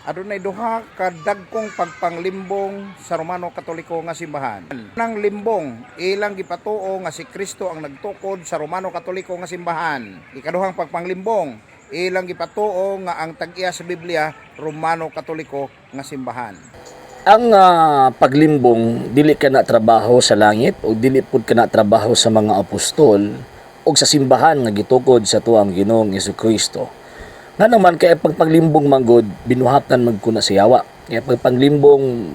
Adunay duha ka dagkong pagpanglimbong sa Romano Katoliko nga simbahan. Nang limbong ilang gipatuo nga si Kristo ang nagtukod sa Romano Katoliko nga simbahan. Ikaduhang pagpanglimbong ilang gipatuo nga ang tag-iya sa Biblia Romano Katoliko nga simbahan. Ang paglimbong dili ka na trabaho sa langit o dili pud ka na trabaho sa mga apostol o sa simbahan nga gitukod sa tuang Ginoong Jesucristo. Nga naman kaya pagpaglimbong manggod binuhatan man kuna sa yawa. Kaya pagpaglimbong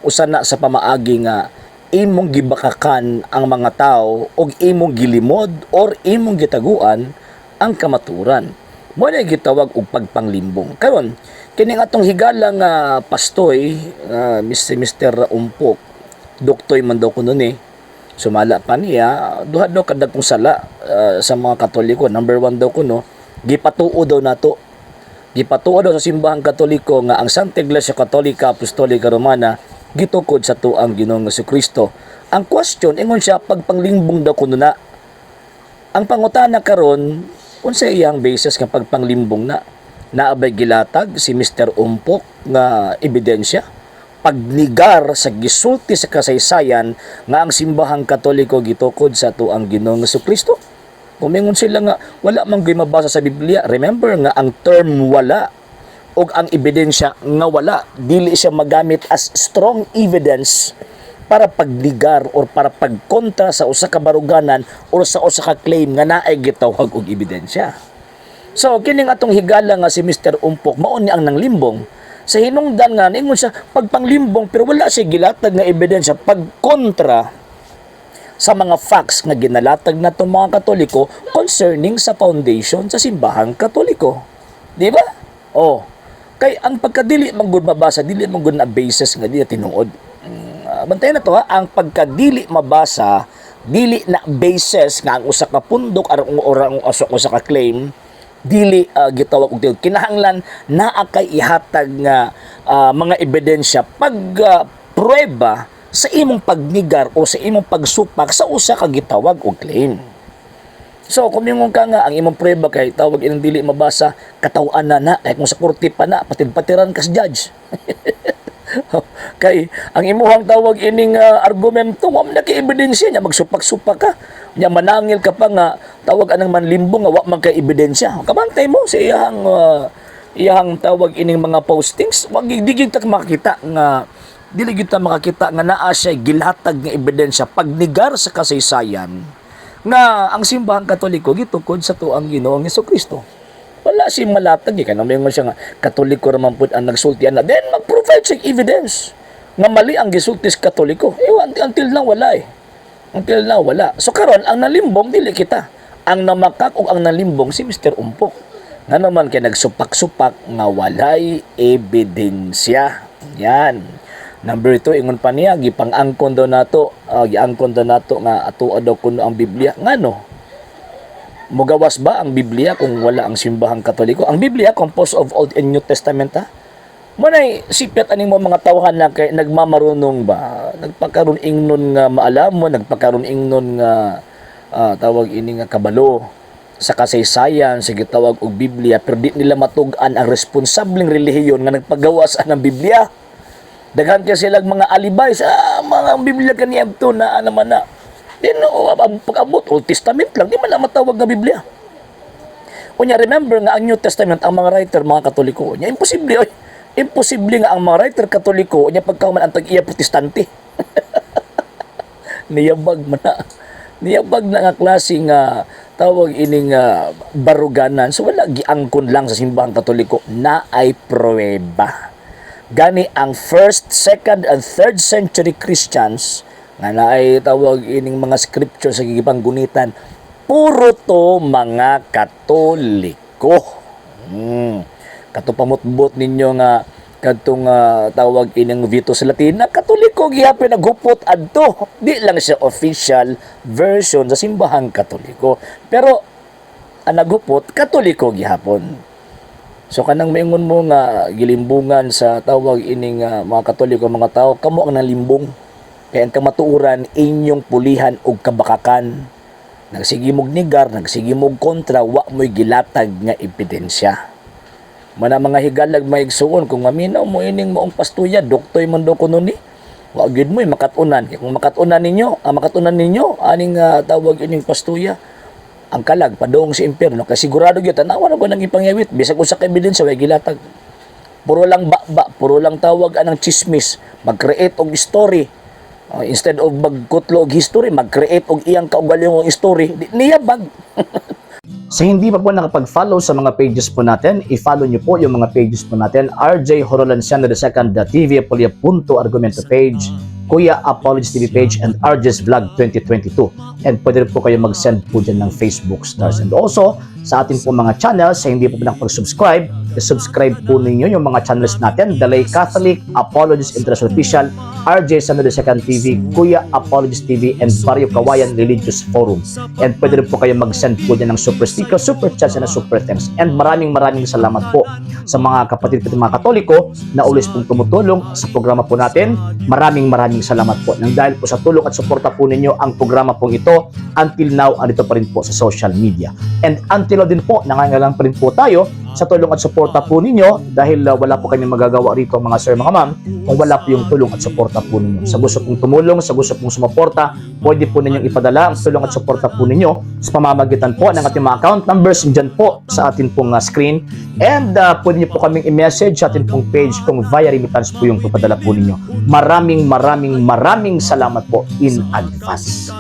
usa na sa pamaagi nga imong gibakakan ang mga tao og imong gilimod or imong gitaguan ang kamaturan. Mo na gitawag og pagpanglimbong. Karon kini atong higala nga pastoy, Mr. Umpok, doktoy man daw kuno ni. Sumala pa niya, duha daw kadagkong sala sa mga Katoliko. Number 1 daw kuno, gipatuo daw nato. Gipatuo daw sa simbahang Katoliko nga ang Santa Iglesia Katolika Apostolika Romana gitukod sa tuang Ginoong Jesucristo. Ang question ingon siya pagpanglimbong daw kuno na. Ang pangutana karon unsa iyang basis nga pagpanglimbong na? Naabay gilatag si Mr. Umpok nga ebidensya pagnigar sa gisulti sa kasaysayan nga ang simbahang Katoliko gitukod sa tuang Ginoong Jesucristo. Kumingon sila nga wala man gyud mabasa sa Biblia. Remember nga ang term wala o ang ebidensya nga wala dili siya magamit as strong evidence para pagdigar or para pagkontra sa usa ka baruganan or sa usa ka claim nga naay gitawag og ebidensya. So kining atong higala nga si Mr. Umpok mao ni ang nanglimbong sa hinungdan nga ningon siya pagpanglimbong pero wala siya gilatag nga ebidensya pagkontra sa mga facts nga ginalatag natong mga Katoliko concerning sa foundation sa simbahang Katoliko. Di ba? Oh. Kay ang pagkadili man gud mabasa, dili man gud na basis nga diya tinuod. Bantayan na to ha, ang pagkadili mabasa, dili na basis nga ang usa ka pundok or ang usa ka claim, dili gitawag og tinud. Kinahanglan naa kay ihatag nga mga ebidensya pag prueba sa imong pagnigar o sa imong pagsupak sa usa ka gitawag og claim. So, kung mingon ka nga, ang imong prueba kay tawag inang dili mabasa, kataw-an na, kay kung sa korte pa na, patid-patiran ka sa judge. Kay, ang imuhang tawag ining argumento, wam na kay ebidensya niya, magsupak-supak ka. Niya manangil ka pa nga, tawag anang manlimbong nga, wak man kay ebidensya. Kabantay mo sa iyang tawag ining mga postings, wag digig ta makita nga, dili gyud ta makakita nga naa siya gilatag nga ebidensya pagnigar sa kasaysayan nga ang simbahang Katoliko gitukod sa tuang Ginoong Jesucristo. Wala si malatag kay namingon siya nga Katoliko ra man pud ang nagsultian na then mag-provide siya evidence nga mali ang gisulti sa Katoliko. Until now wala eh. Until now wala. So karon ang nalimbong dili kita. Ang namakak ug ang nalimbong si Mr. Umpok. Nga naman kay nagsupak-supak nga walay ebidensya. Yan. Number 2, ingon pa niya, gipang-angkon daw nato, giangkon daw nato nga ato daw kuno ang Biblia. Ngano? Mugawas ba ang Biblia kung wala ang simbahang Katoliko? Ang Biblia composed of Old and New Testament ha? Manay sipat aning mga tawhan na kay nagmamarunong ba? Nagpakaron ingnon nga maalam mo, nagpakaron ingnon nga tawag ini nga kabalo sa kasaysayan, sa gitawag og Biblia, pero di nila matug-an ang responsableng relihiyon nga nagpagawas ng Biblia. Daghan kay sila mga alibay sa mga Biblia kaniadto na naman na. Then ang pag-abot Old Testament lang di man na matawag nga Biblia. Unya remember nga ang New Testament ang mga writer mga Katoliko. Unya imposible oy. Imposible nga ang mga writer Katoliko unya pagkaman ang tag-iya Protestante. Niyabag man na. Niyabag na nga klase nga tawag ining baruganan. So wala giangkon lang sa simbahang Katoliko na ay pruweba. Gani ang 1st, 2nd, and 3rd century Christians nga naay tawag ining mga scripture sa gipanggunitan puro to mga Katoliko. Katupamutbot ninyo nga kadtong tawag ining Vitus Latina, Katoliko gihapon naghupot adto. Di lang siya official version sa simbahang Katoliko, pero ang naghupot Katoliko gihapon. So kanang maingon mo nga gilimbungan sa tawag ining mga Katoliko mga tao, kamo ang nalimbong. Kaya ang kamatuuran inyong pulihan og kabakakan. Nagsigimog nigar, nagsigimog kontra, wa mo'y gilatag nga ebidensya. Mana mga higalag maigsuon kung maminaw mo ining maong pastuya, doktoy man do kuno ni. Wa gyud mo makatunan. Kung makatunan ninyo aning tawag ining pastuya, ang kalag padung sa impyerno kay sigurado gyud tanawa na ko nang ipangyawit bisag usa ka ebidensya way gilatag. Puro lang puro lang tawag anang chismis, mag-create og story. Instead of magkutlo og history, mag-create og iyang kaugalingong story. Di niya bag. Sa hindi pa po nakapag-follow sa mga pages po natin, i-follow nyo po yung mga pages po natin. RJ Horolanciano II TV Apolia Punto Argumento page, Kuya Apologies TV page, and RJ's Vlog 2022. And pwede rin po kayo mag-send po dyan ng Facebook stars. And also, sa ating po mga channels, sa hindi po nakapag-subscribe, subscribe po ninyo yung mga channels natin, The Lay Catholic, Apologies International Official, RJ Sano II TV, Kuya Apologies TV, and Barrio Kawayan Religious Forum. And pwede rin po kayo mag-send po dyan ng super sticker, super chats, and super thanks. And maraming salamat po sa mga kapatid ko mga Katoliko na always pong tumutulong sa programa po natin. Maraming salamat po. Nang dahil po sa tulong at suporta po ninyo, ang programa pong ito, until now, andito pa rin po sa social media. And until now din po, nangangailangan pa rin po tayo sa tulong at suporta po ninyo dahil wala po kami magagawa rito mga sir, mga ma'am, kung wala po yung tulong at suporta po ninyo. Sa gusto pong tumulong, sa gusto pong sumuporta, pwede po ninyong ipadala ang tulong at suporta po ninyo sa pamamagitan po ng ating mga account numbers dyan po sa ating pong screen. And pwede nyo po kaming i-message sa ating pong page kung via remittance po yung papadala po ninyo. Maraming salamat po in advance.